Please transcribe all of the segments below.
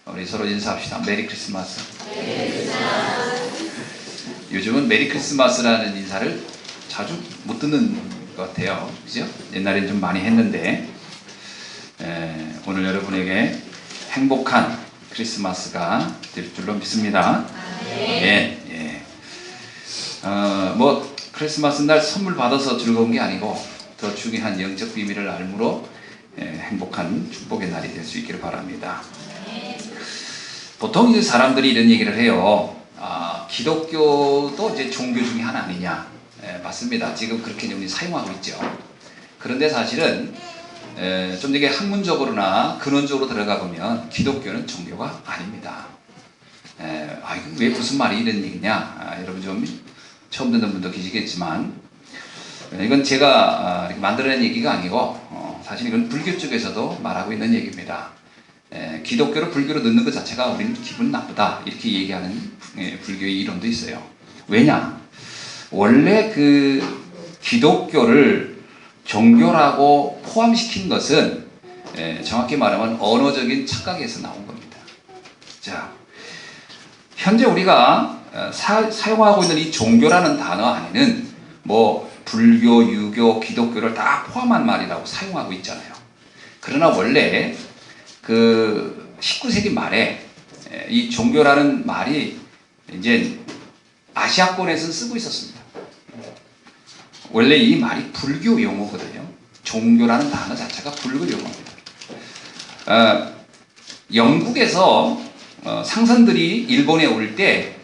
우리 서로 인사합시다. 메리 크리스마스. 요즘은 메리 크리스마스라는 인사를 자주 못 듣는 것 같아요. 그죠? 옛날엔 좀 많이 했는데, 오늘 여러분에게 행복한 크리스마스가 될 줄로 믿습니다. 예. 크리스마스 날 선물 받아서 즐거운 게 아니고 더 중요한 영적 비밀을 알므로 행복한 축복의 날이 될 수 있기를 바랍니다. 보통 이제 사람들이 이런 얘기를 해요. 기독교도 이제 종교 중에 하나 아니냐. 맞습니다. 지금 그렇게 우리 사용하고 있죠. 그런데 사실은 좀 되게 학문적으로나 근원적으로 들어가 보면 기독교는 종교가 아닙니다. 이거 왜 무슨 말이 이런 얘기냐? 여러분 좀 처음 듣는 분도 계시겠지만 이건 제가 이렇게 만들어낸 얘기가 아니고 사실 이건 불교 쪽에서도 말하고 있는 얘기입니다. 기독교를 불교로 넣는 것 자체가 우리는 기분 나쁘다 이렇게 얘기하는 불교의 이론도 있어요. 왜냐? 원래 그 기독교를 종교라고 포함시킨 것은 정확히 말하면 언어적인 착각에서 나온 겁니다. 자, 현재 우리가 사용하고 있는 이 종교라는 단어 안에는 불교, 유교, 기독교를 다 포함한 말이라고 사용하고 있잖아요. 그러나 원래 그 19세기 말에 이 종교라는 말이 이제 아시아권에서 쓰고 있었습니다. 원래 이 말이 불교 용어거든요. 종교라는 단어 자체가 불교 용어입니다. 영국에서 상선들이 일본에 올 때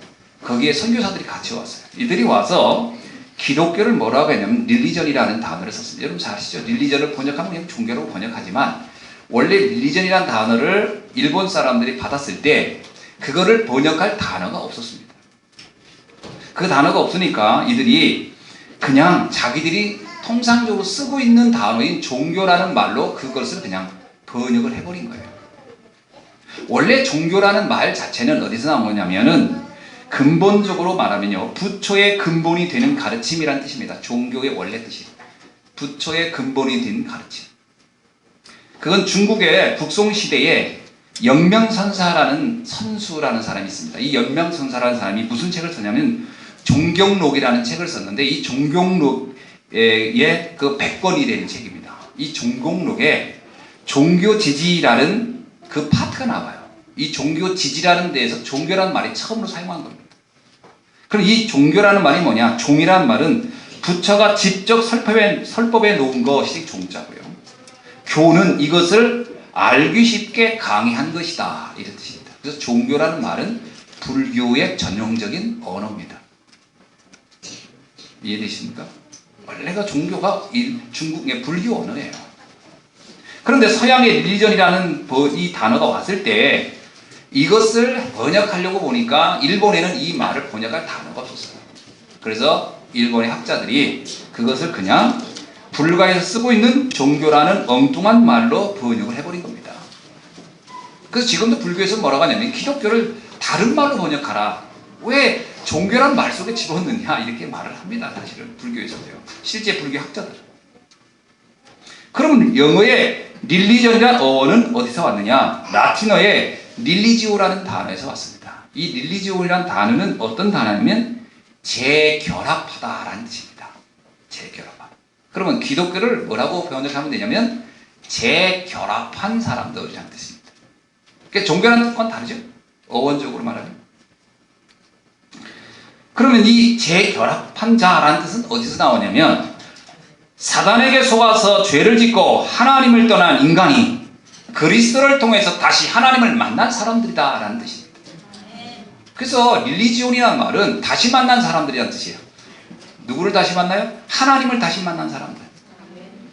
거기에 선교사들이 같이 왔어요. 이들이 와서 기독교를 뭐라고 했냐면 릴리전이라는 단어를 썼습니다. 여러분 잘 아시죠? 릴리전을 번역하면 그냥 종교로 번역하지만 원래 릴리전이라는 단어를 일본 사람들이 받았을 때 그거를 번역할 단어가 없었습니다. 그 단어가 없으니까 이들이 그냥 자기들이 통상적으로 쓰고 있는 단어인 종교라는 말로 그것을 그냥 번역을 해버린 거예요. 원래 종교라는 말 자체는 어디서 나온 거냐면은 근본적으로 말하면요, 부처의 근본이 되는 가르침이라는 뜻입니다. 종교의 원래 뜻이 부처의 근본이 된 가르침. 그건 중국의 북송시대에 영명선사라는 선수라는 사람이 있습니다. 이 영명선사라는 사람이 무슨 책을 썼냐면 종경록이라는 책을 썼는데 이 종경록의 그 100권이 되는 책입니다. 이 종경록에 종교지지라는 그 파트가 나와요. 이 종교지지라는 데에서 종교라는 말이 처음으로 사용한 겁니다. 그럼 이 종교라는 말이 뭐냐? 종이라는 말은 부처가 직접 설법에 놓은 것이 종자고요. 교는 이것을 알기 쉽게 강의한 것이다. 이런 뜻입니다. 그래서 종교라는 말은 불교의 전용적인 언어입니다. 이해되십니까? 원래가 종교가 중국의 불교 언어예요. 그런데 서양의 릴리전이라는 이 단어가 왔을 때 이것을 번역하려고 보니까 일본에는 이 말을 번역할 단어가 없었어요. 그래서 일본의 학자들이 그것을 그냥 불가에서 쓰고 있는 종교라는 엉뚱한 말로 번역을 해버린 겁니다. 그래서 지금도 불교에서 뭐라고 하냐면 기독교를 다른 말로 번역하라. 왜 종교란 말 속에 집어넣느냐 이렇게 말을 합니다. 사실은 불교에서도요. 실제 불교 학자들은. 그러면 영어의 릴리전이라는 어원은 어디서 왔느냐? 라틴어의 릴리지오라는 단어에서 왔습니다. 이 릴리지오라는 단어는 어떤 단어냐면 재결합하다라는 뜻입니다. 재결합하다. 그러면 기독교를 뭐라고 번역하면 되냐면 재결합한 사람들이라는 뜻입니다. 그러니까 종교라는 건 다르죠? 어원적으로 말하면. 그러면 이 재결합한 자라는 뜻은 어디서 나오냐면 사단에게 속아서 죄를 짓고 하나님을 떠난 인간이 그리스도를 통해서 다시 하나님을 만난 사람들이다 라는 뜻입니다. 그래서 릴리지온이라는 말은 다시 만난 사람들이라는 뜻이에요. 누구를 다시 만나요? 하나님을 다시 만난 사람들.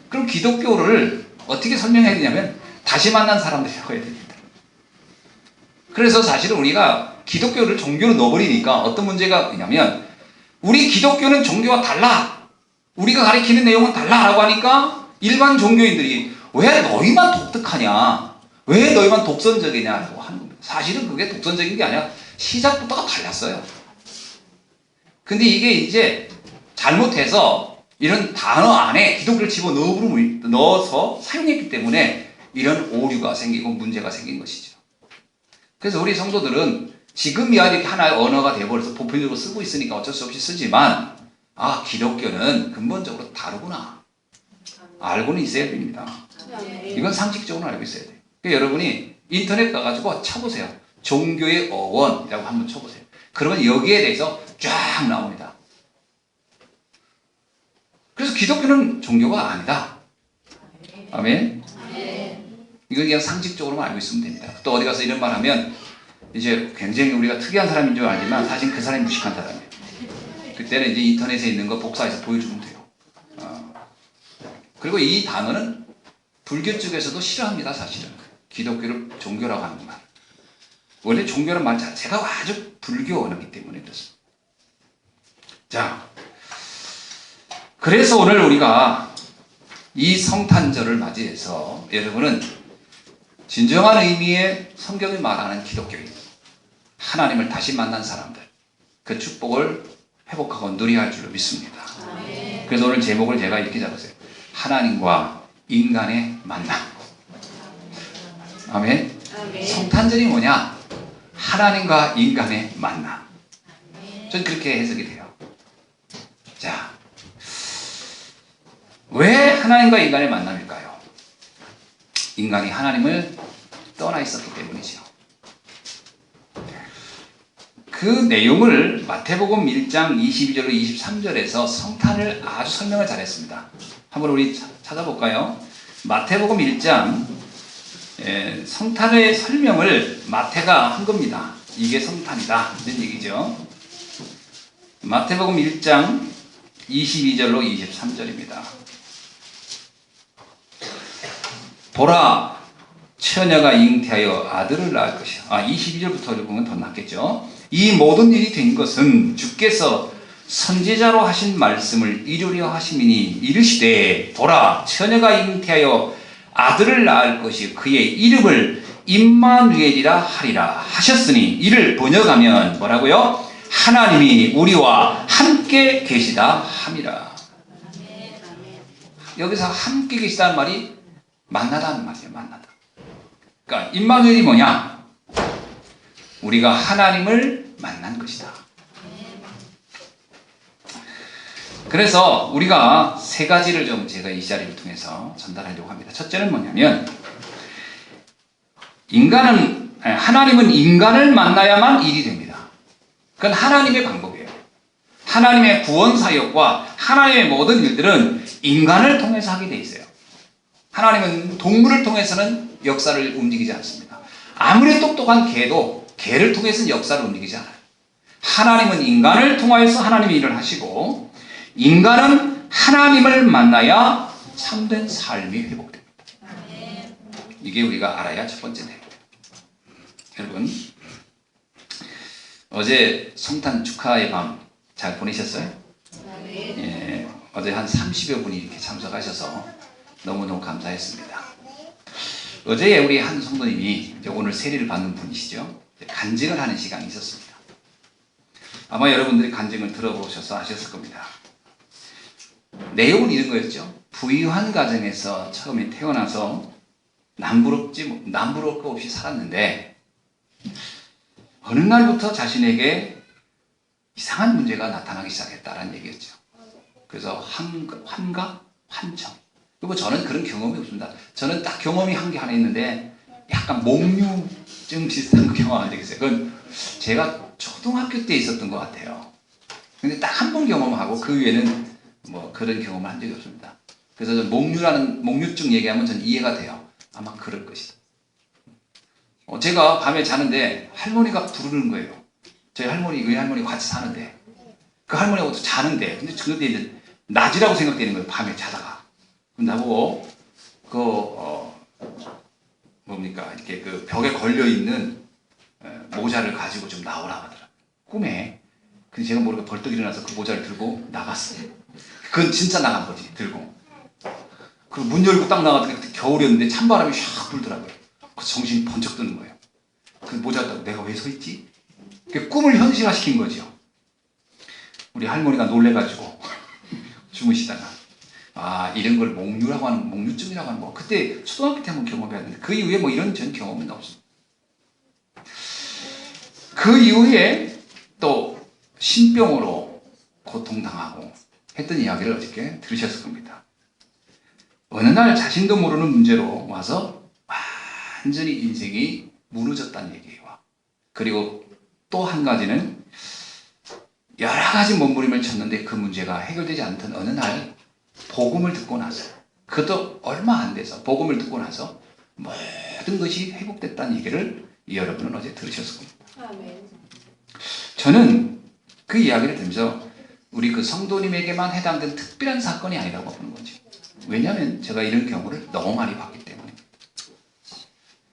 그럼 기독교를 어떻게 설명해야 되냐면 다시 만난 사람들이라고 해야 됩니다. 그래서 사실은 우리가 기독교를 종교로 넣어버리니까 어떤 문제가 있냐면 우리 기독교는 종교와 달라. 우리가 가르치는 내용은 달라라고 하니까 일반 종교인들이 왜 너희만 독특하냐? 왜 너희만 독선적이냐라고 하는 겁니다. 사실은 그게 독선적인 게 아니라 시작부터가 달랐어요. 근데 이게 이제 잘못해서 이런 단어 안에 기독교를 집어넣어서 사용했기 때문에 이런 오류가 생기고 문제가 생긴 것이죠. 그래서 우리 성도들은 지금이야 이렇게 하나의 언어가 되어버려서 보편적으로 쓰고 있으니까 어쩔 수 없이 쓰지만, 기독교는 근본적으로 다르구나. 알고는 있어야 됩니다. 이건 상식적으로 알고 있어야 돼요. 그러니까 여러분이 인터넷 가가지고 쳐보세요. 종교의 어원이라고 한번 쳐보세요. 그러면 여기에 대해서 쫙 나옵니다. 그래서 기독교는 종교가 아니다. 아멘. 이건 그냥 상식적으로만 알고 있으면 됩니다. 또 어디 가서 이런 말 하면 이제 굉장히 우리가 특이한 사람인 줄 알지만 사실 그 사람이 무식한 사람이에요. 그때는 이제 인터넷에 있는 거 복사해서 보여주면 돼요. 그리고 이 단어는 불교 쪽에서도 싫어합니다. 사실은 기독교를 종교라고 하는 말. 원래 종교란 말 자체가 아주 불교 언어이기 때문에 그렇습니다. 자, 그래서 오늘 우리가 이 성탄절을 맞이해서 여러분은 진정한 의미의 성경이 말하는 기독교인, 하나님을 다시 만난 사람들, 그 축복을 회복하고 누려야 할 줄로 믿습니다. 그래서 오늘 제목을 제가 이렇게 잡았어요. 하나님과 인간의 만남. 아멘. 성탄절이 뭐냐? 하나님과 인간의 만남. 전 그렇게 해석이 돼요. 자, 왜 하나님과 인간의 만남일까요? 인간이 하나님을 떠나 있었기 때문이죠. 그 내용을 마태복음 1장 22절로 23절에서 성탄을 아주 설명을 잘했습니다. 한번 우리 찾아볼까요? 마태복음 1장 성탄의 설명을 마태가 한 겁니다. 이게 성탄이다 이런 얘기죠. 마태복음 1장 22절로 23절입니다. 보라, 처녀가 잉태하여 아들을 낳을 것이야. 22절부터 보면 더 낫겠죠. 이 모든 일이 된 것은 주께서 선지자로 하신 말씀을 이루려 하심이니 이르시되, 보라, 처녀가 잉태하여 아들을 낳을 것이 그의 이름을 임마누엘이라 하리라 하셨으니, 이를 번역하면 뭐라고요? 하나님이 우리와 함께 계시다 함이라. 여기서 함께 계시다는 말이 만나다는 말이에요. 만나다. 그러니까 임마누엘이 뭐냐? 우리가 하나님을 만난 것이다. 그래서 우리가 세 가지를 좀 제가 이 자리를 통해서 전달하려고 합니다. 첫째는 뭐냐면, 하나님은 인간을 만나야만 일이 됩니다. 그건 하나님의 방법이에요. 하나님의 구원 사역과 하나님의 모든 일들은 인간을 통해서 하게 돼 있어요. 하나님은 동물을 통해서는 역사를 움직이지 않습니다. 아무리 똑똑한 개도 개를 통해서는 역사를 움직이지 않아요. 하나님은 인간을 통하여서 하나님의 일을 하시고, 인간은 하나님을 만나야 참된 삶이 회복됩니다. 이게 우리가 알아야 첫 번째 내용이에요. 여러분, 어제 성탄 축하의 밤 잘 보내셨어요? 예, 어제 한 30여 분이 이렇게 참석하셔서 너무너무 감사했습니다. 어제 우리 한 성도님이 오늘 세례를 받는 분이시죠. 간증을 하는 시간이 있었습니다. 아마 여러분들이 간증을 들어보셔서 아셨을 겁니다. 내용은 이런 거였죠. 부유한 가정에서 처음에 태어나서 남부러울 거 없이 살았는데, 어느 날부터 자신에게 이상한 문제가 나타나기 시작했다는 얘기였죠. 그래서 환청. 그리고 저는 그런 경험이 없습니다. 저는 딱 경험이 한 게 하나 있는데, 약간 목류증 비슷한 경험 안 되겠어요. 그건 제가 초등학교 때 있었던 것 같아요. 근데 딱 한 번 경험하고 그 위에는 뭐 그런 경험을 한 적이 없습니다. 그래서 목류증 얘기하면 전 이해가 돼요. 아마 그럴 것이다. 제가 밤에 자는데 할머니가 부르는 거예요. 저희 외할머니가 같이 사는데, 그 할머니하고 자는데, 근데 이제 낮이라고 생각되는 거예요. 밤에 자다가. 나보고 이렇게 그 벽에 걸려 있는 모자를 가지고 좀 나오라 하더라. 꿈에. 근데 제가 모르게 벌떡 일어나서 그 모자를 들고 나갔어요. 그건 진짜 나간 거지, 들고. 그리고 문 열고 딱 나갔더니 그때 겨울이었는데 찬바람이 샥 불더라고요. 그 정신이 번쩍 드는 거예요. 그 모자를 따고 내가 왜 서 있지? 그 꿈을 현실화시킨 거죠. 우리 할머니가 놀래가지고 주무시다가 이런 걸 목류증이라고 하는 거, 그때 초등학교 때 한번 경험해봤는데 그 이후에 뭐 이런 전 경험은 없습니다. 그 이후에 또 신병으로 고통당하고 했던 이야기를 어저께 들으셨을 겁니다. 어느 날 자신도 모르는 문제로 와서 완전히 인생이 무너졌다는 얘기예요. 그리고 또 한 가지는 여러 가지 몸부림을 쳤는데 그 문제가 해결되지 않던 어느 날 복음을 듣고 나서, 그것도 얼마 안 돼서 복음을 듣고 나서 모든 것이 회복됐다는 얘기를 여러분은 어제 들으셨을 겁니다. 아멘. 저는 그 이야기를 들으면서 우리 그 성도님에게만 해당된 특별한 사건이 아니라고 보는 거죠. 왜냐하면 제가 이런 경우를 너무 많이 봤기 때문입니다.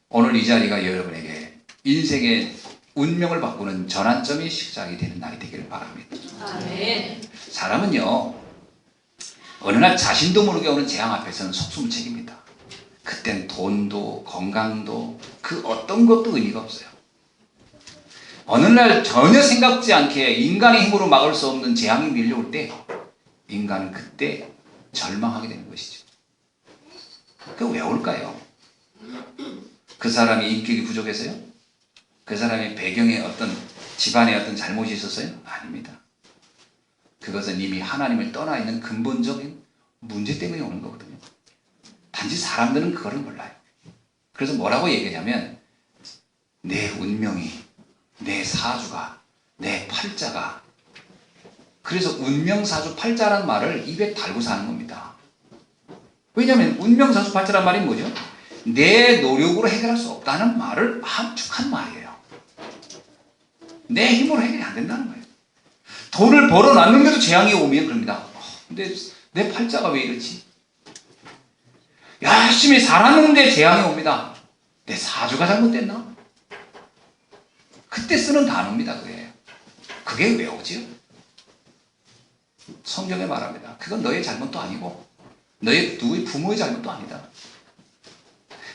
오늘 이 자리가 여러분에게 인생의 운명을 바꾸는 전환점이 시작이 되는 날이 되기를 바랍니다. 아멘. 사람은요, 어느 날 자신도 모르게 오는 재앙 앞에서는 속수무책입니다. 그땐 돈도 건강도 그 어떤 것도 의미가 없어요. 어느 날 전혀 생각지 않게 인간의 힘으로 막을 수 없는 재앙이 밀려올 때 인간은 그때 절망하게 되는 것이죠. 그게 왜 올까요? 그 사람이 인격이 부족해서요? 그 사람의 배경에 어떤 집안에 어떤 잘못이 있었어요? 아닙니다. 그것은 이미 하나님을 떠나 있는 근본적인 문제 때문에 오는 거거든요. 단지 사람들은 그거를 몰라요. 그래서 뭐라고 얘기하냐면 내 운명이, 내 사주가, 내 팔자가, 그래서 운명사주 팔자라는 말을 입에 달고 사는 겁니다. 왜냐하면 운명사주 팔자란 말이 뭐죠? 내 노력으로 해결할 수 없다는 말을 함축한 말이에요. 내 힘으로 해결이 안 된다는 거예요. 돈을 벌어놨는데도 재앙이 오면 그럽니다. 근데 내 팔자가 왜 이렇지? 열심히 살았는데 재앙이 옵니다. 내 사주가 잘못됐나? 그때 쓰는 단어입니다. 그게 왜 오지요? 성경에 말합니다. 그건 너의 잘못도 아니고 누구의 부모의 잘못도 아니다.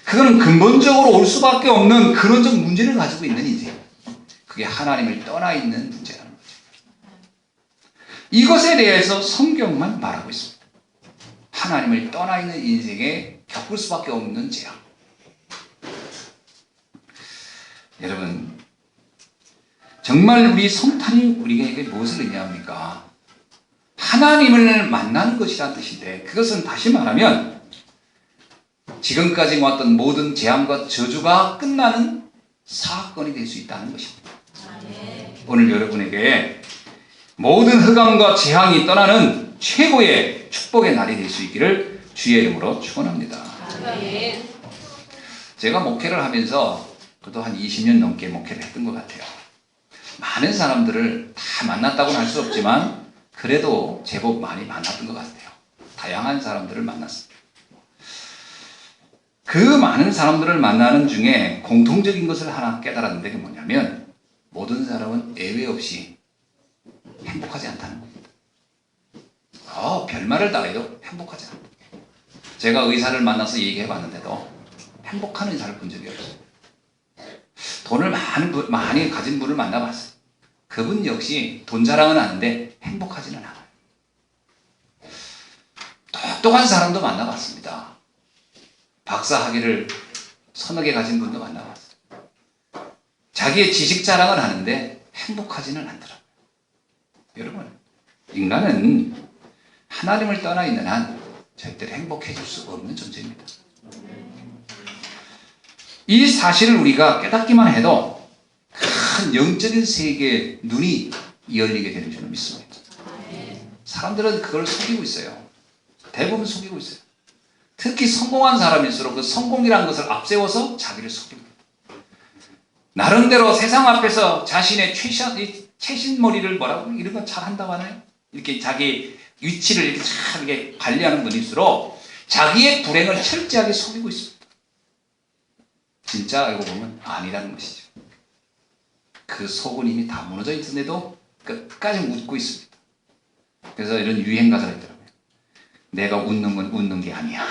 그거는 근본적으로 올 수밖에 없는 근원적 문제를 가지고 있는 인생. 그게 하나님을 떠나 있는 문제라는 거죠. 이것에 대해서 성경만 말하고 있습니다. 하나님을 떠나 있는 인생에 겪을 수밖에 없는 재앙. 여러분, 정말 우리 성탄이 우리에게 무엇을 의미합니까? 하나님을 만나는 것이라는 뜻인데, 그것은 다시 말하면 지금까지 왔던 모든 재앙과 저주가 끝나는 사건이 될 수 있다는 것입니다. 오늘 여러분에게 모든 흑암과 재앙이 떠나는 최고의 축복의 날이 될 수 있기를 주의 이름으로 축원합니다. 제가 목회를 하면서 그래도 한 20년 넘게 목회를 했던 것 같아요. 많은 사람들을 다 만났다고는 할 수 없지만 그래도 제법 많이 만났던 것 같아요. 다양한 사람들을 만났습니다. 그 많은 사람들을 만나는 중에 공통적인 것을 하나 깨달았는데 그게 뭐냐면 모든 사람은 예외 없이 행복하지 않다는 겁니다. 별말을 다 해도 행복하지 않다. 제가 의사를 만나서 얘기해 봤는데도 행복한 의사를 본 적이 없어요. 돈을 많이 가진 분을 만나봤어요. 그분 역시 돈 자랑은 하는데 행복하지는 않아요. 똑똑한 사람도 만나봤습니다. 박사 학위를 서너 개 가진 분도 만나봤어요. 자기의 지식 자랑을 하는데 행복하지는 않더라고요. 여러분, 인간은 하나님을 떠나 있는 한 절대로 행복해질 수 없는 존재입니다. 이 사실을 우리가 깨닫기만 해도 큰 영적인 세계에 눈이 열리게 되는 줄 믿습니다. 사람들은 그걸 속이고 있어요. 대부분 속이고 있어요. 특히 성공한 사람일수록 그 성공이라는 것을 앞세워서 자기를 속입니다. 나름대로 세상 앞에서 자신의 최신머리를 뭐라고 이런 건 잘 한다고 하나요? 이렇게 자기 위치를 이렇게 잘 이렇게 관리하는 분일수록 자기의 불행을 철저하게 속이고 있습니다. 진짜 알고 보면 아니라는 것이죠. 그 속은 이미 다 무너져 있는데도 끝까지 웃고 있습니다. 그래서 이런 유행가가 있더라고요. 내가 웃는 건 웃는 게 아니야.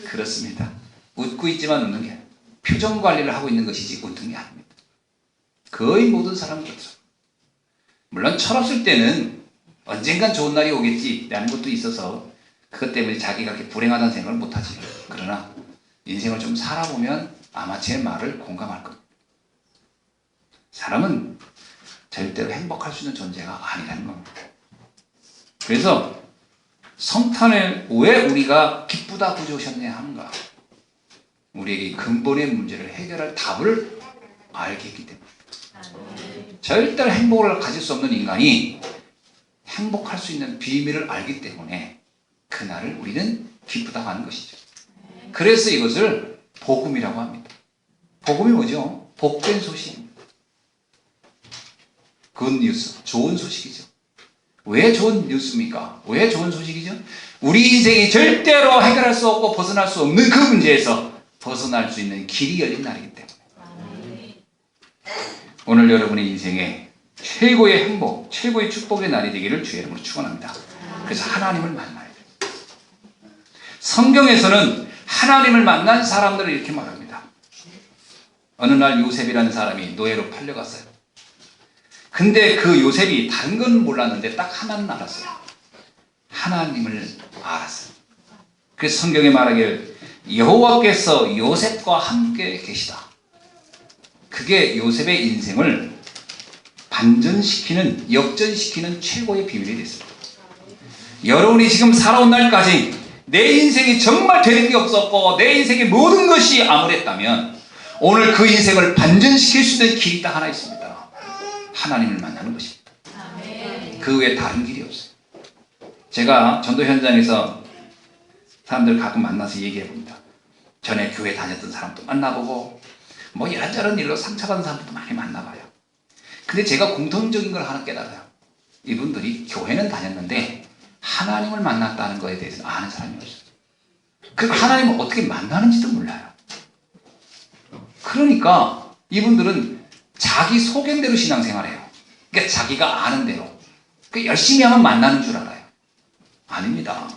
그렇습니다. 웃고 있지만 웃는 게 아니야. 표정 관리를 하고 있는 것이지 웃는 게 아닙니다. 거의 모든 사람은 그렇죠. 물론 철없을 때는 언젠간 좋은 날이 오겠지라는 것도 있어서 그것 때문에 자기가 그렇게 불행하다는 생각을 못하지. 그러나 인생을 좀 살아보면 아마 제 말을 공감할 겁니다. 사람은 절대로 행복할 수 있는 존재가 아니라는 겁니다. 그래서 성탄을 왜 우리가 기쁘다 부르셨냐 하는가? 우리에게 근본의 문제를 해결할 답을 알게 했기 때문에. 절대로 행복을 가질 수 없는 인간이 행복할 수 있는 비밀을 알기 때문에 그날을 우리는 기쁘다고 하는 것이죠. 그래서 이것을 복음이라고 합니다. 복음이 뭐죠? 복된 소식입니다. 굿뉴스, 좋은 소식이죠. 왜 좋은 뉴스입니까? 왜 좋은 소식이죠? 우리 인생이 절대로 해결할 수 없고 벗어날 수 없는 그 문제에서 벗어날 수 있는 길이 열린 날이기 때문에 오늘 여러분의 인생에 최고의 행복, 최고의 축복의 날이 되기를 주의 이름으로 축원합니다. 그래서 하나님을 만나야 돼요. 성경에서는 하나님을 만난 사람들을 이렇게 말합니다. 어느 날 요셉이라는 사람이 노예로 팔려갔어요. 근데 그 요셉이 다른 건 몰랐는데 딱 하나는 알았어요. 하나님을 알았어요. 그래서 성경에 말하기를 여호와께서 요셉과 함께 계시다. 그게 요셉의 인생을 반전시키는, 역전시키는 최고의 비밀이 됐습니다. 여러분이 지금 살아온 날까지 내 인생이 정말 되는 게 없었고 내 인생의 모든 것이 암울했다면 오늘 그 인생을 반전시킬 수 있는 길이 딱 하나 있습니다. 하나님을 만나는 것입니다. 그 외에 다른 길이 없어요. 제가 전도 현장에서 사람들 가끔 만나서 얘기해 봅니다. 전에 교회 다녔던 사람도 만나보고 뭐 이런저런 일로 상처받은 사람도 많이 만나봐요. 근데 제가 공통적인 걸 하나 깨달아요. 이분들이 교회는 다녔는데 하나님을 만났다는 것에 대해서 아는 사람이 없어요. 그 하나님을 어떻게 만나는지도 몰라요. 그러니까 이분들은 자기 소견대로 신앙생활해요. 그러니까 자기가 아는 대로 열심히 하면 만나는 줄 알아요. 아닙니다.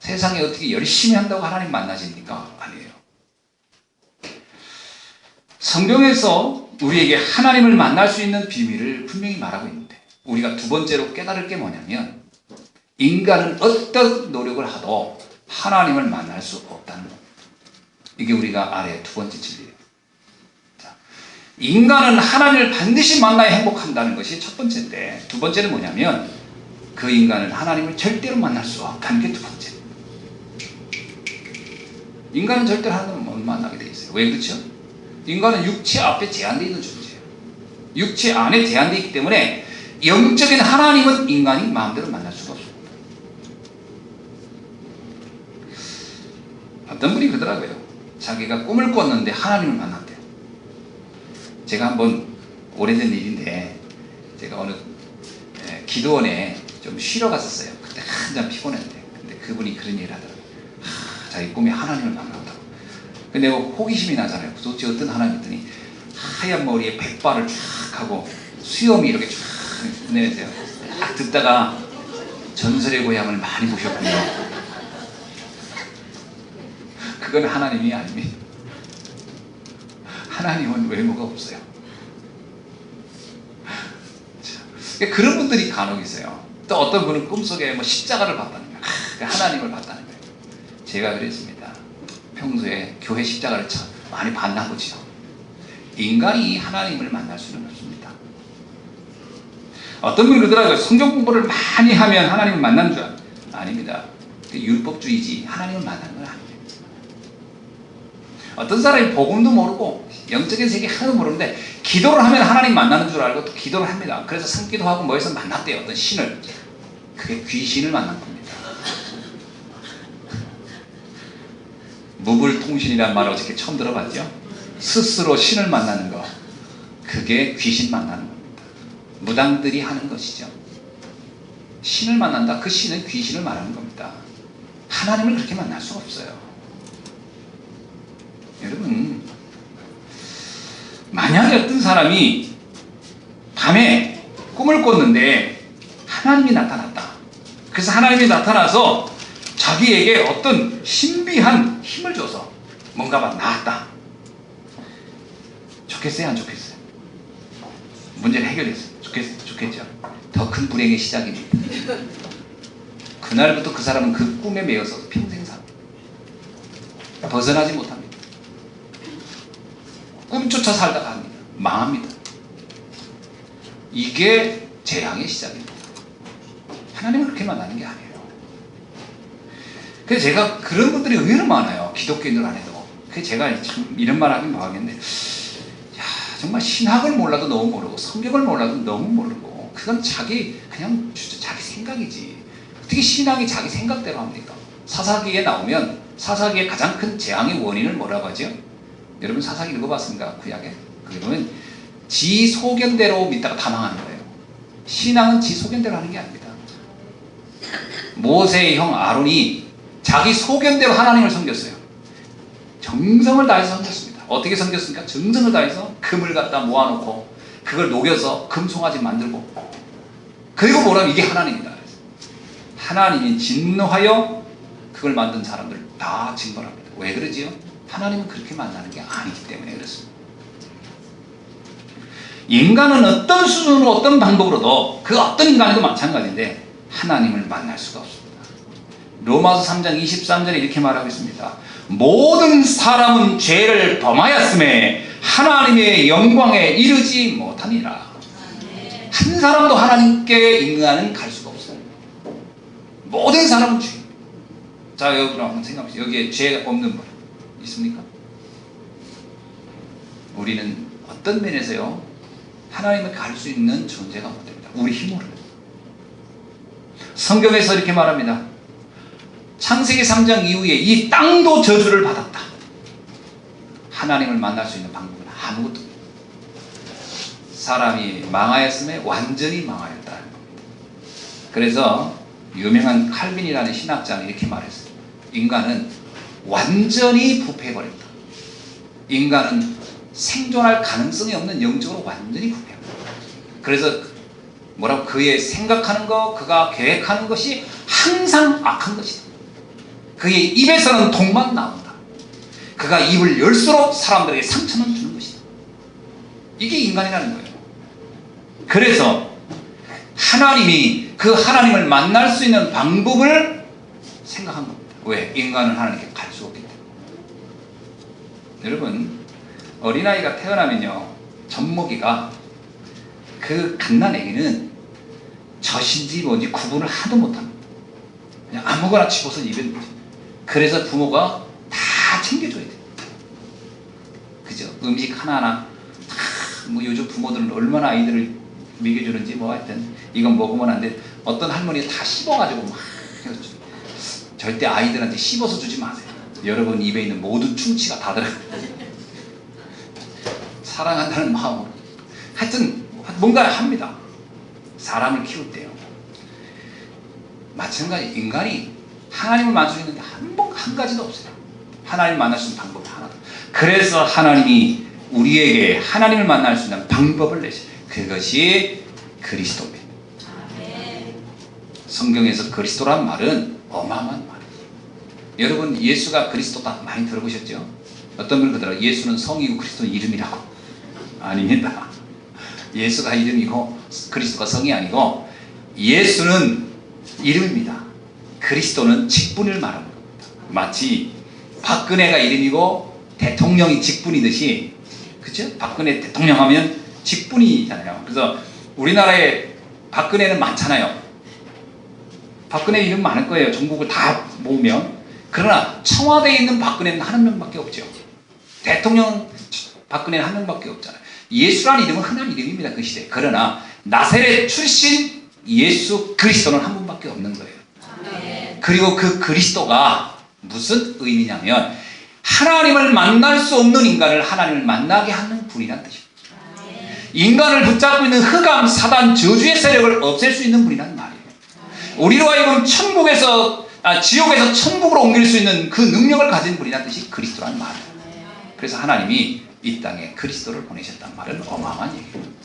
세상에 어떻게 열심히 한다고 하나님 만나십니까? 아니에요. 성경에서 우리에게 하나님을 만날 수 있는 비밀을 분명히 말하고 있는데 우리가 두 번째로 깨달을 게 뭐냐면 인간은 어떤 노력을 하도 하나님을 만날 수 없다는 겁니다. 이게 우리가 알아야 두 번째 진리예요. 자, 인간은 하나님을 반드시 만나야 행복한다는 것이 첫 번째인데 두 번째는 뭐냐면 그 인간은 하나님을 절대로 만날 수 없다는 게 두 번째. 인간은 절대로 하나님을 못 만나게 돼 있어요. 왜 그렇죠? 인간은 육체 앞에 제한되어 있는 존재예요. 육체 안에 제한되어 있기 때문에 영적인 하나님은 인간이 마음대로 만날 수가 없습니다. 어떤 분이 그러더라고요. 자기가 꿈을 꿨는데 하나님을 만났대요. 제가 한번 오래된 일인데 제가 어느 기도원에 좀 쉬러 갔었어요. 그때 한참 피곤했는데 근데 그분이 그런 얘기를 하더라고요. 자기 꿈에 하나님을 만났다고. 근데 호기심이 나잖아요. 도대체 어떤 하나님 했더니 하얀 머리에 백발을 쫙 하고 수염이 이렇게 쫙 내세요. 딱 듣다가 전설의 고향을 많이 보셨군요. 그건 하나님이 아닙니다. 하나님은 외모가 없어요. 그런 분들이 간혹 있어요. 또 어떤 분은 꿈속에 뭐 십자가를 봤다는 거예요. 하나님을 봤다는 거예요. 제가 그랬습니다. 평소에 교회 십자가를 참 많이 봤나 보죠. 인간이 하나님을 만날 수는 없습니다. 어떤 분이 그러더라고요. 성경 공부를 많이 하면 하나님을 만나는 줄 아닙니다. 율법주의지 하나님을 만나는 건 아닙니다. 어떤 사람이 복음도 모르고 영적인 세계 하나도 모르는데 기도를 하면 하나님 만나는 줄 알고 또 기도를 합니다. 그래서 산기도 하고 뭐해서 만났대요. 어떤 신을. 그게 귀신을 만난 겁니다. 무불통신이라는 말을 어저께 처음 들어봤죠? 스스로 신을 만나는 거. 그게 귀신 만나는 겁니다. 무당들이 하는 것이죠. 신을 만난다. 그 신은 귀신을 말하는 겁니다. 하나님을 그렇게 만날 수가 없어요. 여러분, 만약에 어떤 사람이 밤에 꿈을 꿨는데 하나님이 나타났다. 그래서 하나님이 나타나서 자기에게 어떤 신비한 힘을 줘서 뭔가가 나았다. 좋겠어요? 안 좋겠어요? 문제를 해결했어요. 좋겠죠? 더 큰 불행의 시작입니다. 그날부터 그 사람은 그 꿈에 매여서 평생 삽니다. 벗어나지 못합니다. 꿈조차 살다가 합니다. 망합니다. 이게 재앙의 시작입니다. 하나님을 그렇게 만나는 게 아니에요. 그래서 제가 그런 분들이 의외로 많아요. 기독교인들 안에도. 그래서 제가 참 이런 말 하긴 뭐하겠는데, 야, 정말 신학을 몰라도 너무 모르고 성경을 몰라도 너무 모르고 그건 그냥 자기 생각이지. 어떻게 신학이 자기 생각대로 합니까? 사사기에 나오면 사사기의 가장 큰 재앙의 원인을 뭐라고 하죠? 여러분 사사기 읽어봤습니까? 구약에? 그게 보면 지 소견대로 믿다가 다 망하는 거예요. 신앙은 지 소견대로 하는 게 아닙니다. 모세의 형 아론이 자기 소견대로 하나님을 섬겼어요. 정성을 다해서 섬겼습니다. 어떻게 섬겼습니까? 정성을 다해서 금을 갖다 모아놓고 그걸 녹여서 금송아지 만들고, 그리고 뭐라면 이게 하나님이다. 하나님이 진노하여 그걸 만든 사람들 다 징벌합니다. 왜 그러지요? 하나님은 그렇게 만나는 게 아니기 때문에 그렇습니다. 인간은 어떤 수준으로 어떤 방법으로도 그 어떤 인간에도 마찬가지인데 하나님을 만날 수가 없습니다. 로마서 3장 23절에 이렇게 말하고 있습니다. 모든 사람은 죄를 범하였음에 하나님의 영광에 이르지 못하니라. 한 사람도 하나님께 인간은 갈 수가 없어요. 모든 사람은 죄. 자, 여러분 한번 생각해보세요. 여기에 죄 없는 분 있습니까? 우리는 어떤 면에서요 하나님을 갈 수 있는 존재가 못 됩니다. 우리 힘으로. 성경에서 이렇게 말합니다. 창세기 3장 이후에 이 땅도 저주를 받았다. 하나님을 만날 수 있는 방법은 아무것도 없습니다. 사람이 망하였음에 완전히 망하였다는 겁니다. 그래서 유명한 칼빈이라는 신학자는 이렇게 말했어요. 인간은 완전히 부패해버렸다. 인간은 생존할 가능성이 없는 영적으로 완전히 부패합니다. 그래서 뭐라고, 그의 생각하는 것, 그가 계획하는 것이 항상 악한 것이다. 그의 입에서는 독만 나온다. 그가 입을 열수록 사람들에게 상처는 주는 것이다. 이게 인간이라는 거예요. 그래서 하나님이 그 하나님을 만날 수 있는 방법을 생각한 겁니다. 왜? 인간은 하나님께 갈 수 없기 때문에. 여러분, 어린아이가 태어나면요 젖먹이가 그 갓난아기는 젖인지 뭔지 구분을 하도 못합니다. 그냥 아무거나 집어서 입에 넣죠. 그래서 부모가 다 챙겨줘야 돼요. 그죠? 음식 하나하나 다, 뭐 요즘 부모들은 얼마나 아이들을 먹여주는지 뭐 하여튼 이건 먹으면 안 돼. 어떤 할머니가 다 씹어가지고 막 해줬죠. 절대 아이들한테 씹어서 주지 마세요. 여러분 입에 있는 모든 충치가 다 들어가요. 사랑한다는 마음으로. 하여튼 뭔가 합니다. 사람을 키울 때요. 마찬가지 인간이 하나님을 만날 수 있는 게 한 가지도 없어요. 하나님을 만날 수 있는 방법이 하나도. 그래서 하나님이 우리에게 하나님을 만날 수 있는 방법을 내셔요. 그것이 그리스도입니다. 성경에서 그리스도란 말은 어마어마한 말이에요. 여러분 예수가 그리스도다 많이 들어보셨죠? 어떤 분은 그러더라고요. 예수는 성이고 그리스도는 이름이라고. 아닙니다. 예수가 이름이고 그리스도가 성이 아니고 예수는 이름입니다. 그리스도는 직분을 말하는 겁니다. 마치 박근혜가 이름이고 대통령이 직분이듯이, 그렇죠? 박근혜 대통령 하면 직분이잖아요. 그래서 우리나라에 박근혜는 많잖아요. 박근혜 이름 많을 거예요. 전국을 다 모으면. 그러나 청와대에 있는 박근혜는 한 명밖에 없죠. 대통령 박근혜는 한 명밖에 없잖아요. 예수라는 이름은 흔한 이름입니다. 그 시대에. 그러나 나사렛 출신 예수 그리스도는 한 분밖에 없는 거예요. 그리고 그 그리스도가 무슨 의미냐면 하나님을 만날 수 없는 인간을 하나님을 만나게 하는 분이라는 뜻입니다. 인간을 붙잡고 있는 흑암, 사단, 저주의 세력을 없앨 수 있는 분이라는 말이에요. 우리로 하여금 지옥에서 천국으로 옮길 수 있는 그 능력을 가진 분이라는 뜻이 그리스도라는 말이에요. 그래서 하나님이 이 땅에 그리스도를 보내셨다는 말은 어마어마한 얘기입니다.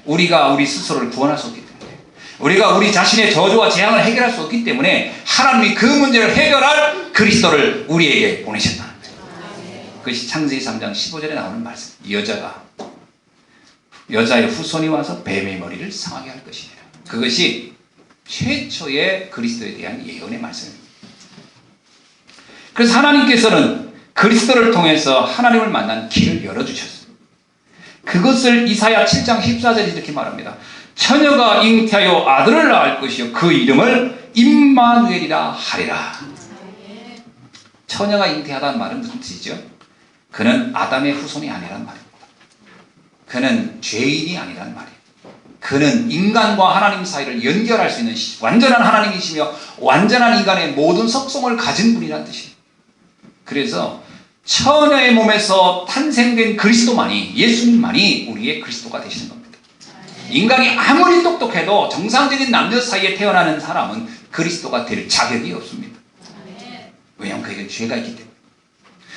우리가 우리 스스로를 구원할 수 없기 때문에, 우리가 우리 자신의 저주와 재앙을 해결할 수 없기 때문에 하나님이 그 문제를 해결할 그리스도를 우리에게 보내셨다는 거예요. 그것이 창세기 3장 15절에 나오는 말씀. 여자의 후손이 와서 뱀의 머리를 상하게 할 것이니라. 그것이 최초의 그리스도에 대한 예언의 말씀입니다. 그래서 하나님께서는 그리스도를 통해서 하나님을 만난 길을 열어주셨습니다. 그것을 이사야 7장 14절에 이렇게 말합니다. 처녀가 잉태하여 아들을 낳을 것이요 그 이름을 임마누엘이라 하리라. 처녀가 잉태하다는 말은 무슨 뜻이죠? 그는 아담의 후손이 아니란 말입니다. 그는 죄인이 아니란 말이에요. 그는 인간과 하나님 사이를 연결할 수 있는 완전한 하나님이시며 완전한 인간의 모든 속성을 가진 분이란 뜻이에요. 그래서 처녀의 몸에서 탄생된 그리스도만이, 예수님만이 우리의 그리스도가 되시는 겁니다. 인간이 아무리 똑똑해도 정상적인 남녀 사이에 태어나는 사람은 그리스도가 될 자격이 없습니다. 왜냐하면 그에게 죄가 있기 때문에.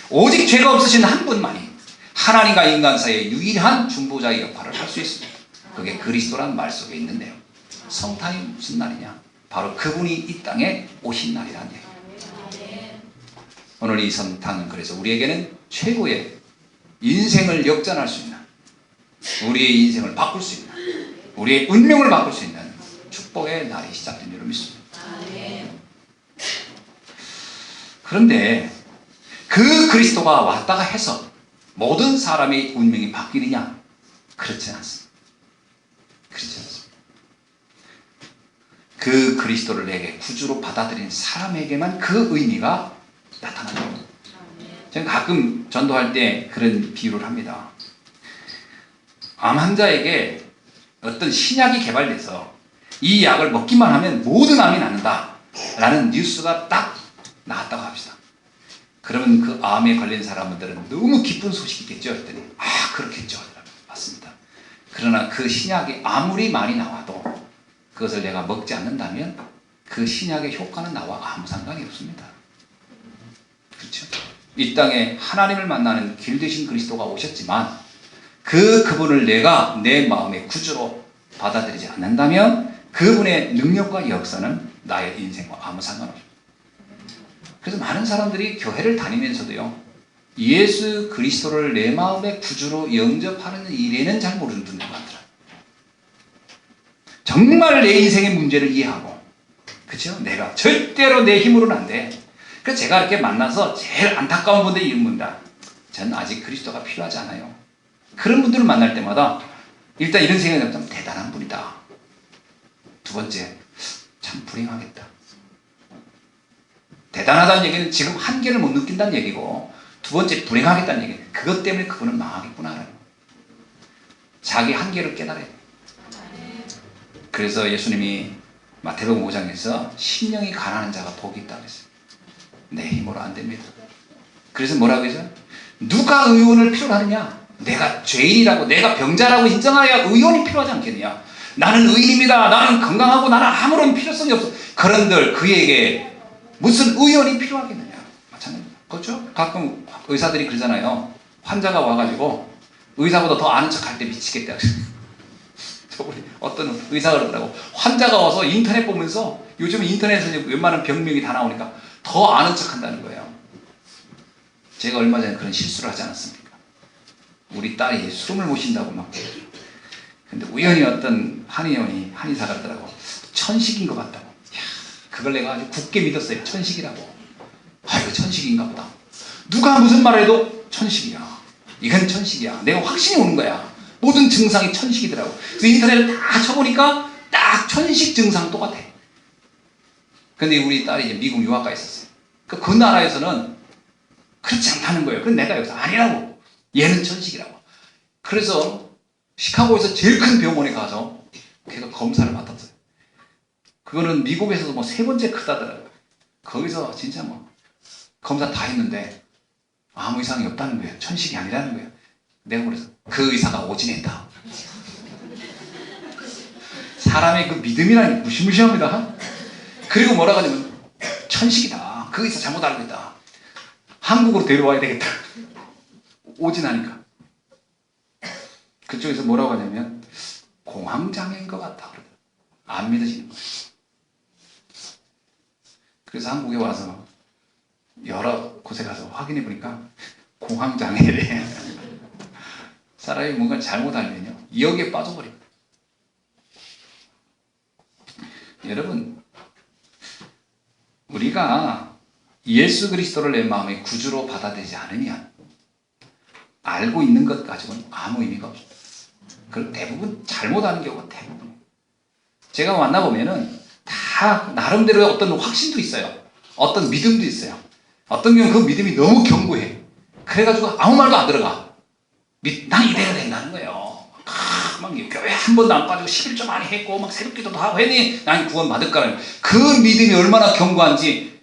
오직 죄가 없으신 한 분만이 하나님과 인간 사이의 유일한 중보자의 역할을 할 수 있습니다. 그게 그리스도란 말 속에 있는데요. 성탄이 무슨 날이냐? 바로 그분이 이 땅에 오신 날이라는 얘기예요. 오늘 이 성탄은 그래서 우리에게는 최고의 인생을 역전할 수 있는, 우리의 인생을 바꿀 수 있는, 우리의 운명을 바꿀 수 있는 축복의 날이 시작된 줄로 믿습니다. 그런데 그 그리스도가 왔다가 해서 모든 사람의 운명이 바뀌느냐? 그렇지 않습니다. 그렇지 않습니다. 그 그리스도를 내게 구주로 받아들인 사람에게만 그 의미가 나타나는 겁니다. 저는 가끔 전도할 때 그런 비유를 합니다. 암 환자에게 어떤 신약이 개발돼서 이 약을 먹기만 하면 모든 암이 낫는다 라는 뉴스가 딱 나왔다고 합시다. 그러면 그 암에 걸린 사람들은 너무 기쁜 소식이겠죠. 그랬더니 그렇겠죠. 맞습니다. 그러나 그 신약이 아무리 많이 나와도 그것을 내가 먹지 않는다면 그 신약의 효과는 나와 아무 상관이 없습니다. 그렇죠? 이 땅에 하나님을 만나는 길 되신 그리스도가 오셨지만 그분을 내가 내 마음의 구주로 받아들이지 않는다면 그분의 능력과 역사는 나의 인생과 아무 상관없습니다. 그래서 많은 사람들이 교회를 다니면서도요, 예수 그리스도를 내 마음의 구주로 영접하는 일에는 잘 모르는 분들 많더라고요. 정말 내 인생의 문제를 이해하고, 그렇죠? 내가 절대로 내 힘으로는 안 돼. 그래서 제가 이렇게 만나서 제일 안타까운 분들이 이런 분이다. 저는 아직 그리스도가 필요하지 않아요. 그런 분들을 만날 때마다 일단 이런 생각이 들면 대단한 분이다. 두 번째, 참 불행하겠다. 대단하다는 얘기는 지금 한계를 못 느낀다는 얘기고, 두 번째 불행하겠다는 얘기는 그것 때문에 그분은 망하겠구나. 자기 한계를 깨달아야 돼요. 그래서 예수님이 마태복음 5장에서 심령이 가난한 자가 복이 있다고 했어요. 내 힘으로 안 됩니다. 그래서 뭐라고 했어요? 누가 의원을 필요로 하느냐? 내가 죄인이라고, 내가 병자라고 인정해야 의원이 필요하지 않겠느냐? 나는 의인입니다. 나는 건강하고 나는 아무런 필요성이 없어. 그런들 그에게 무슨 의원이 필요하겠느냐? 마찬가지입니다. 그렇죠? 가끔 의사들이 그러잖아요. 환자가 와가지고 의사보다 더 아는 척 할 때 미치겠다. 저번에 어떤 의사가 그러더라고. 환자가 와서 인터넷 보면서, 요즘 인터넷에서 웬만한 병명이 다 나오니까 더 아는 척 한다는 거예요. 제가 얼마 전에 그런 실수를 하지 않았습니까? 우리 딸이 숨을 못 쉰다고 막. 근데 우연히 어떤 한의사가 그러더라고. 천식인 것 같다고. 이야, 그걸 내가 아주 굳게 믿었어요. 천식이라고. 이거 천식인가 보다. 누가 무슨 말을 해도 천식이야. 이건 천식이야. 내가 확신이 오는 거야. 모든 증상이 천식이더라고. 그래서 인터넷을 다 쳐보니까 딱 천식 증상 똑같아. 근데 우리 딸이 이제 미국 유학가 있었어요. 그 나라에서는 그렇지 않다는 거예요. 근데 내가 여기서 아니라고. 얘는 천식이라고. 그래서 시카고에서 제일 큰 병원에 가서 걔가 검사를 맡았어요. 그거는 미국에서도 뭐 3번째 크다더라고요. 거기서 진짜 뭐 검사 다 했는데 아무 이상이 없다는 거예요. 천식이 아니라는 거예요. 내가 그래서 그 의사가 오진했다. 사람의 그 믿음이라는 게 무시무시합니다. 그리고 뭐라고 하냐면 천식이다. 그 의사 잘못 알고 있다. 한국으로 데려와야 되겠다. 오진하니까. 그쪽에서 뭐라고 하냐면 공황장애인 것 같다. 안 믿어지는 거예요. 그래서 한국에 와서 여러 곳에 가서 확인해 보니까 공황장애래. 사람이 뭔가 잘못 알면요, 여기에 빠져버립니다. 여러분, 우리가 예수 그리스도를 내 마음의 구주로 받아들이지 않으면 알고 있는 것 가지고는 아무 의미가 없습니다. 그 대부분 잘못하는 경우가 대부분. 제가 만나보면은 다 나름대로 어떤 확신도 있어요. 어떤 믿음도 있어요. 어떤 경우는 그 믿음이 너무 견고해. 그래가지고 아무 말도 안 들어가. 난 이대로 된다는 거예요. 막 교회 한 번도 안 빠지고 11조 많이 했고 막 새벽기도도 하고 했니 난 구원 받을 거라는 그 믿음이 얼마나 견고한지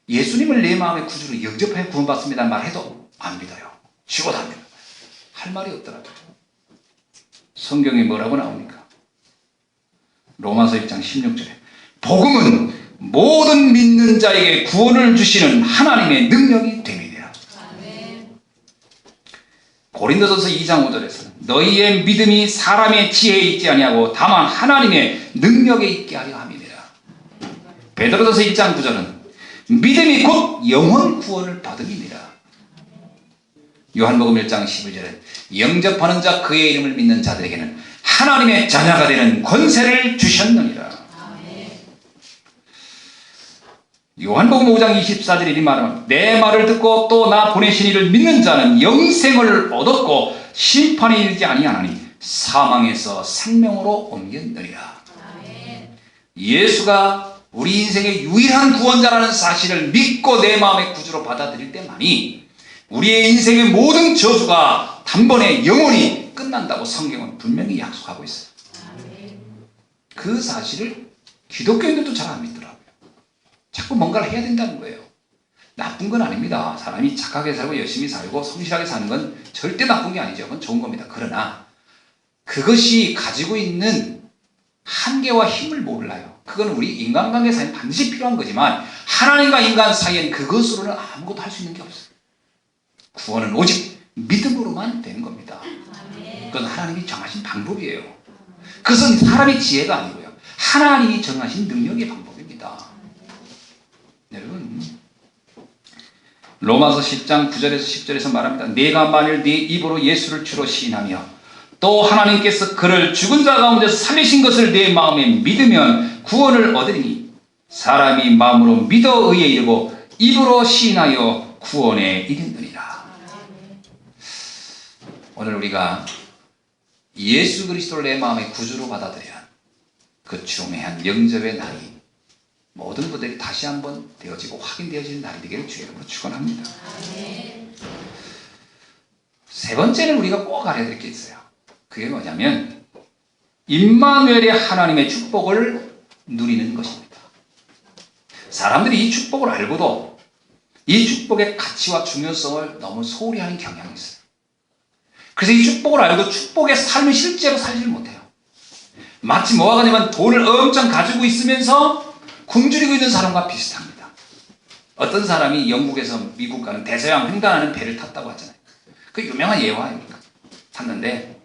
예수님을 내 마음의 구주로 영접해 구원받습니다 말해도 안 믿어요. 죽어도 안 믿어요. 할 말이 없더라고요. 성경에 뭐라고 나옵니까? 로마서 1장 16절에 복음은 모든 믿는 자에게 구원을 주시는 하나님의 능력이 됨이니라. 고린도전서 2장 5절에서는 너희의 믿음이 사람의 지혜에 있지 아니하고 다만 하나님의 능력에 있게 하려 함이니라. 베드로전서 1장 9절은 믿음이 곧 영혼 구원을 받음이니라. 요한복음 1장 12절에 영접하는 자 그의 이름을 믿는 자들에게는 하나님의 자녀가 되는 권세를 주셨느니라. 요한복음 5장 24절에 이 말은 내 말을 듣고 또 나 보내신 이를 믿는 자는 영생을 얻었고 심판에 이르지 아니하나니 사망에서 생명으로 옮겼느니라. 예수가 우리 인생의 유일한 구원자라는 사실을 믿고 내 마음의 구주로 받아들일 때만이 우리의 인생의 모든 저주가 단번에 영원히 끝난다고 성경은 분명히 약속하고 있어요. 그 사실을 기독교인들도 잘 안 믿더라고요. 자꾸 뭔가를 해야 된다는 거예요. 나쁜 건 아닙니다. 사람이 착하게 살고 열심히 살고 성실하게 사는 건 절대 나쁜 게 아니죠. 그건 좋은 겁니다. 그러나 그것이 가지고 있는 한계와 힘을 몰라요. 그건 우리 인간관계 사이에 반드시 필요한 거지만 하나님과 인간 사이엔 그것으로는 아무것도 할 수 있는 게 없어요. 구원은 오직 믿음으로만 되는 겁니다. 그건 하나님이 정하신 방법이에요. 그것은 사람의 지혜가 아니고요. 하나님이 정하신 능력의 방법입니다. 여러분 로마서 10장 9절에서 10절에서 말합니다. 네가 만일 네 입으로 예수를 주로 시인하며 또 하나님께서 그를 죽은 자 가운데서 살리신 것을 내 마음에 믿으면 구원을 얻으리니 사람이 마음으로 믿어 의에 이르고 입으로 시인하여 구원에 이르느니라. 오늘 우리가 예수 그리스도를 내 마음의 구주로 받아들여야 그 중요한 영접의 날이 모든 분들이 다시 한번 되어지고 확인되어지는 날이 되기를 주의 이름으로 축원합니다. 세 번째는 우리가 꼭 알아야 될 게 있어요. 그게 뭐냐면 임마누엘의 하나님의 축복을 누리는 것입니다. 사람들이 이 축복을 알고도 이 축복의 가치와 중요성을 너무 소홀히 하는 경향이 있어요. 그래서 이 축복을 알고 축복의 삶을 실제로 살지를 못해요. 마치 뭐가 가냐면 돈을 엄청 가지고 있으면서 굶주리고 있는 사람과 비슷합니다. 어떤 사람이 영국에서 미국 가는 대서양 횡단하는 배를 탔다고 하잖아요. 그 유명한 예화 아닙니까? 탔는데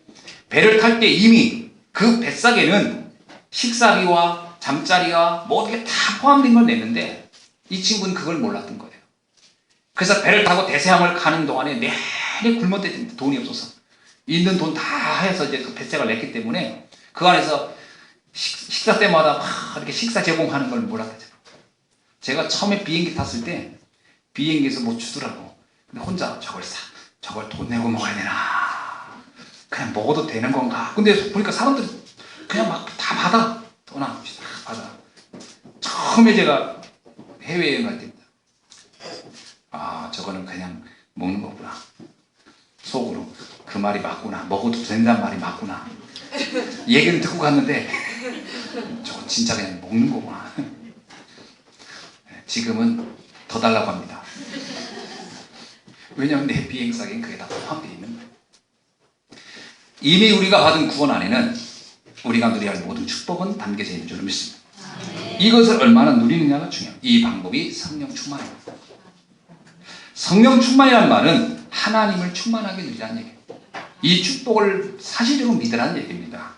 배를 탈 때 이미 그 뱃삭에는 식사비와 잠자리와 모든 게 다 포함된 걸 냈는데 이 친구는 그걸 몰랐던 거예요. 그래서 배를 타고 대서양을 가는 동안에 내내 굶었대. 돈이 없어서 있는 돈 다 해서 이제 그 뱃삭을 냈기 때문에 그 안에서 식사 때마다 막 이렇게 식사 제공하는 걸 몰랐죠. 제가 처음에 비행기 탔을 때 비행기에서 뭐 주더라고. 근데 혼자 저걸 돈 내고 먹어야 되나? 그냥 먹어도 되는 건가? 근데 보니까 사람들이 그냥 막 다 받아. 돈 안 없이 다 받아. 처음에 제가 해외여행 갈 때입니다. 아, 저거는 그냥 먹는 거구나. 속으로 그 말이 맞구나. 먹어도 된다는 말이 맞구나. 얘기는 듣고 갔는데 저건 진짜 그냥 먹는 거구나. 지금은 더 달라고 합니다. 왜냐하면 내 비행사기엔 그게 다 포함되어 있는 거예요. 이미 우리가 받은 구원 안에는 우리가 누려야 할 모든 축복은 담겨져 있는 줄 믿습니다. 이것을 얼마나 누리느냐가 중요해요. 이 방법이 성령 충만입니다. 성령 충만이라는 말은 하나님을 충만하게 누리라는 얘기예요. 이 축복을 사실적으로 믿으라는 얘기입니다.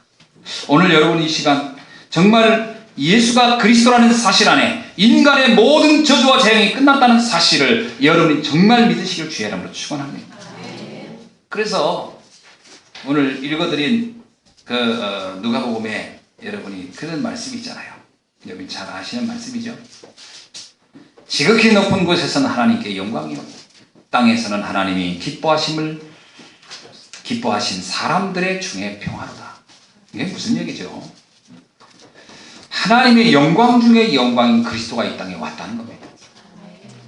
오늘 여러분 이 시간 정말 예수가 그리스도라는 사실 안에 인간의 모든 저주와 재앙이 끝났다는 사실을 여러분이 정말 믿으시길 주의 이름으로 축원합니다. 그래서 오늘 읽어드린 그 누가복음에 여러분이 그런 말씀이 있잖아요. 여러분이 잘 아시는 말씀이죠. 지극히 높은 곳에서는 하나님께 영광이요 땅에서는 하나님이 기뻐하신 사람들의 중에 평화로다. 이게 무슨 얘기죠? 하나님의 영광 중에 영광인 그리스도가 이 땅에 왔다는 겁니다.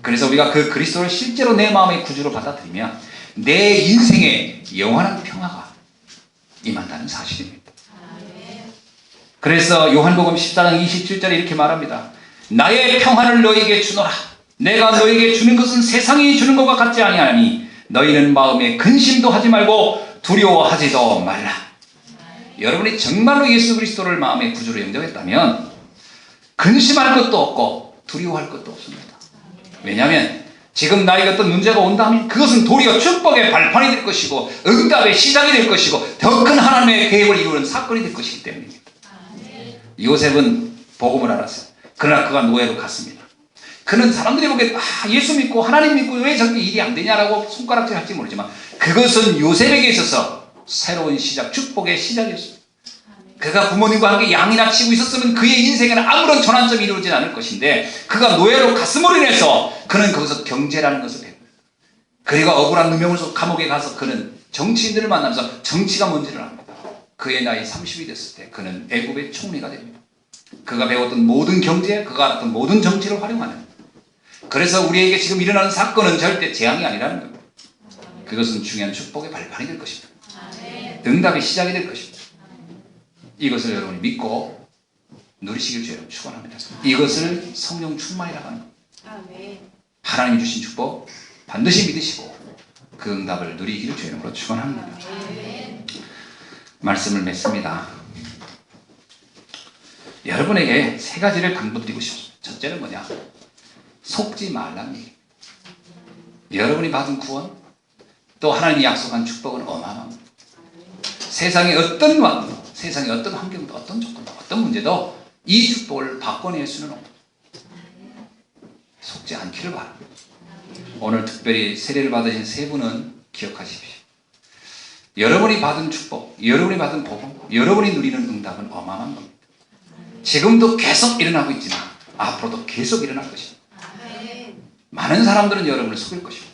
그래서 우리가 그 그리스도를 실제로 내 마음의 구주로 받아들이면 내 인생에 영원한 평화가 임한다는 사실입니다. 그래서 요한복음 14장 27절에 이렇게 말합니다. 나의 평화를 너희에게 주노라. 내가 너희에게 주는 것은 세상이 주는 것과 같지 아니하니 너희는 마음에 근심도 하지 말고 두려워하지도 말라. 여러분이 정말로 예수 그리스도를 마음의 구주로 영접했다면 근심할 것도 없고 두려워할 것도 없습니다. 왜냐하면 지금 나에게 어떤 문제가 온다면 그것은 도리어 축복의 발판이 될 것이고 응답의 시작이 될 것이고 더 큰 하나님의 계획을 이루는 사건이 될 것이기 때문입니다. 요셉은 복음을 알았어요. 그러나 그가 노예로 갔습니다. 그는 사람들이 보기에 예수 믿고 하나님 믿고 왜 저렇게 일이 안 되냐라고 손가락질 할지 모르지만 그것은 요셉에게 있어서 새로운 시작, 축복의 시작이었습니다. 그가 부모님과 함께 양이나 치고 있었으면 그의 인생에는 아무런 전환점이 이루어지지 않을 것인데 그가 노예로 갔음으로 인해서 그는 거기서 경제라는 것을 배웁니다. 그리고 억울한 누명을 속 감옥에 가서 그는 정치인들을 만나면서 정치가 뭔지를 압니다. 그의 나이 30이 됐을 때 그는 애굽의 총리가 됩니다. 그가 배웠던 모든 경제, 그가 알았던 모든 정치를 활용하는, 그래서 우리에게 지금 일어나는 사건은 절대 재앙이 아니라는 겁니다. 그것은 중요한 축복의 발판이 될 것입니다. 응답의 시작이 될 것입니다. 이것을 여러분이 믿고 누리시길 주여 축원합니다. 이것을 성령 충만이라고 하는 겁니다. 하나님이 주신 축복 반드시 믿으시고 그 응답을 누리기를 주의 이름으로 축원합니다. 말씀을 맺습니다. 여러분에게 세 가지를 당부드리고 싶습니다. 첫째는 뭐냐? 속지 말라는 얘기입니다. 여러분이 받은 구원, 또 하나님이 약속한 축복은 어마어마합니다. 세상의 어떤 왕, 세상의 어떤 환경도, 어떤 조건도, 어떤 문제도 이 축복을 바꿔낼 수는 없습니다. 속지 않기를 바랍니다. 오늘 특별히 세례를 받으신 세 분은 기억하십시오. 여러분이 받은 축복, 여러분이 받은 복음, 여러분이 누리는 응답은 어마어마한 겁니다. 지금도 계속 일어나고 있지만 앞으로도 계속 일어날 것입니다. 많은 사람들은 여러분을 속일 것입니다.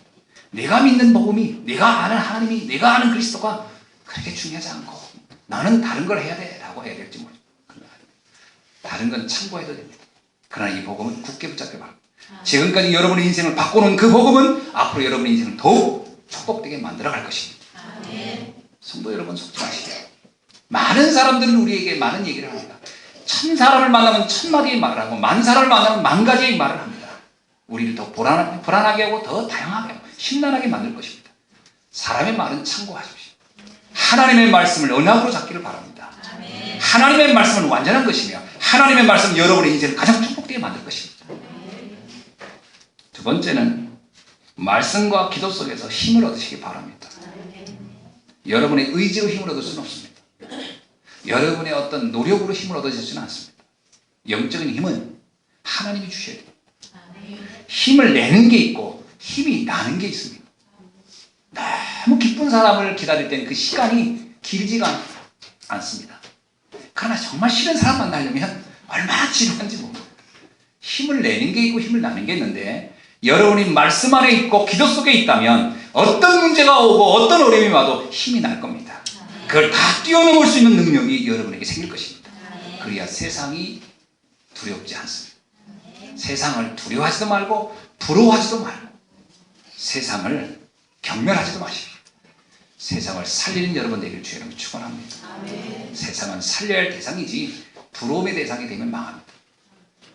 내가 믿는 복음이, 내가 아는 하나님이, 내가 아는 그리스도가 그렇게 중요하지 않고 나는 다른 걸 해야 돼 라고 해야 될지 모르겠습니다. 다른 건 참고해도 됩니다. 그러나 이 복음은 굳게 붙잡게 바랍니다. 지금까지 여러분의 인생을 바꾸는 그 복음은 앞으로 여러분의 인생을 더욱 축복되게 만들어갈 것입니다. 성도 여러분 속지 마시고, 많은 사람들은 우리에게 많은 얘기를 합니다. 1000사람을 만나면 1000마디의 말을 하고 10,000사람을 만나면 10,000가지의 말을 합니다. 우리를 더 불안하게 하고 더 다양하게 하고 심란하게 만들 것입니다. 사람의 말은 참고하십시오. 하나님의 말씀을 언약으로 잡기를 바랍니다. 하나님의 말씀은 완전한 것이며 하나님의 말씀은 여러분의 인생을 가장 축복되게 만들 것입니다. 두 번째는 말씀과 기도 속에서 힘을 얻으시기 바랍니다. 여러분의 의지로 힘을 얻을 수는 없습니다. 여러분의 어떤 노력으로 힘을 얻으실 수는 않습니다. 영적인 힘은 하나님이 주셔야 됩니다. 힘을 내는 게 있고 힘이 나는 게 있습니다. 너무 기쁜 사람을 기다릴 때는 그 시간이 길지가 않습니다. 그러나 정말 싫은 사람 만나려면 얼마나 지루한지 모릅니다. 힘을 내는 게 있고 힘을 나는 게 있는데 여러분이 말씀 안에 있고 기도 속에 있다면 어떤 문제가 오고 어떤 어려움이 와도 힘이 날 겁니다. 그걸 다 뛰어넘을 수 있는 능력이 여러분에게 생길 것입니다. 그래야 세상이 두렵지 않습니다. 세상을 두려워하지도 말고 부러워하지도 말고 세상을 경멸하지도 마십시오. 세상을 살리는 여러분 되기를 주의 이름으로 축원합니다. 세상은 살려야 할 대상이지 부러움의 대상이 되면 망합니다.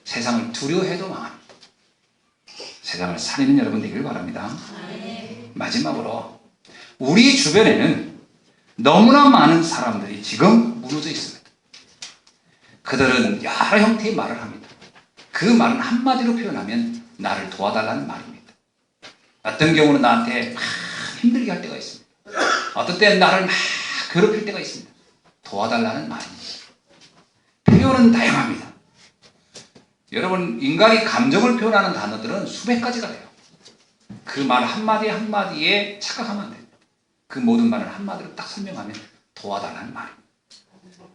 세상을 두려워해도 망합니다. 세상을 살리는 여러분 되기를 바랍니다. 마지막으로 우리 주변에는 너무나 많은 사람들이 지금 무너져 있습니다. 그들은 여러 형태의 말을 합니다. 그 말은 한마디로 표현하면 나를 도와달라는 말입니다. 어떤 경우는 나한테 막 힘들게 할 때가 있습니다. 어떤 때는 나를 막 괴롭힐 때가 있습니다. 도와달라는 말입니다. 표현은 다양합니다. 여러분, 인간이 감정을 표현하는 단어들은 수백 가지가 돼요. 그 말 한마디 한마디에 착각하면 안 됩니다. 그 모든 말을 한마디로 딱 설명하면 도와달라는 말입니다.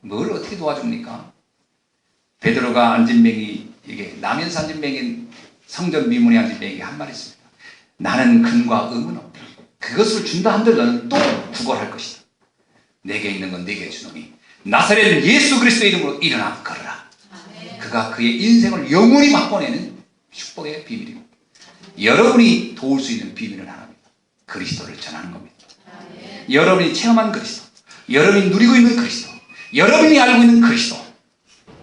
뭘 어떻게 도와줍니까? 베드로가 안진뱅이에게, 나면서 안진뱅이, 성전 미문의 안진뱅이에게 한 말이 있습니다. 나는 금과 음은 없다. 그것을 준다 한들 너는 또 구걸할 것이다. 내게 있는 건 내게 주노니 나사렛 예수 그리스도의 이름으로 일어나 걸어라. 그가 그의 인생을 영원히 바꿔내는 축복의 비밀이고, 여러분이 도울 수 있는 비밀은 하나입니다. 그리스도를 전하는 겁니다. 여러분이 체험한 그리스도, 여러분이 누리고 있는 그리스도, 여러분이 알고 있는 그리스도,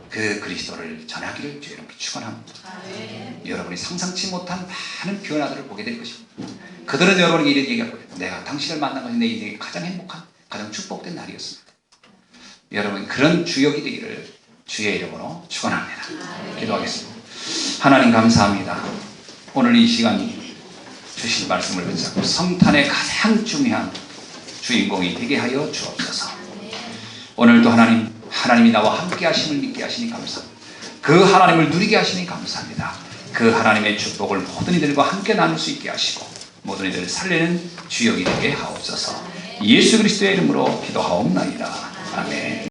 그 그리스도를 전하기를 주의 이름으로 축원합니다. 여러분이 상상치 못한 많은 변화들을 보게 될 것입니다. 그들은 여러분에게 이런 얘기할 거예요. 내가 당신을 만난 것이 내 인생의 가장 행복한, 가장 축복된 날이었습니다. 여러분 그런 주역이 되기를 주의 이름으로 축원합니다. 기도하겠습니다. 하나님 감사합니다. 오늘 이 시간이 주신 말씀을 붙잡고 성탄의 가장 중요한 주인공이 되게 하여 주옵소서. 오늘도 하나님이 나와 함께 하심을 믿게 하시니 감사합니다. 그 하나님을 누리게 하시니 감사합니다. 그 하나님의 축복을 모든 이들과 함께 나눌 수 있게 하시고 모든 이들을 살리는 주역이 되게 하옵소서. 예수 그리스도의 이름으로 기도하옵나이다. 아멘.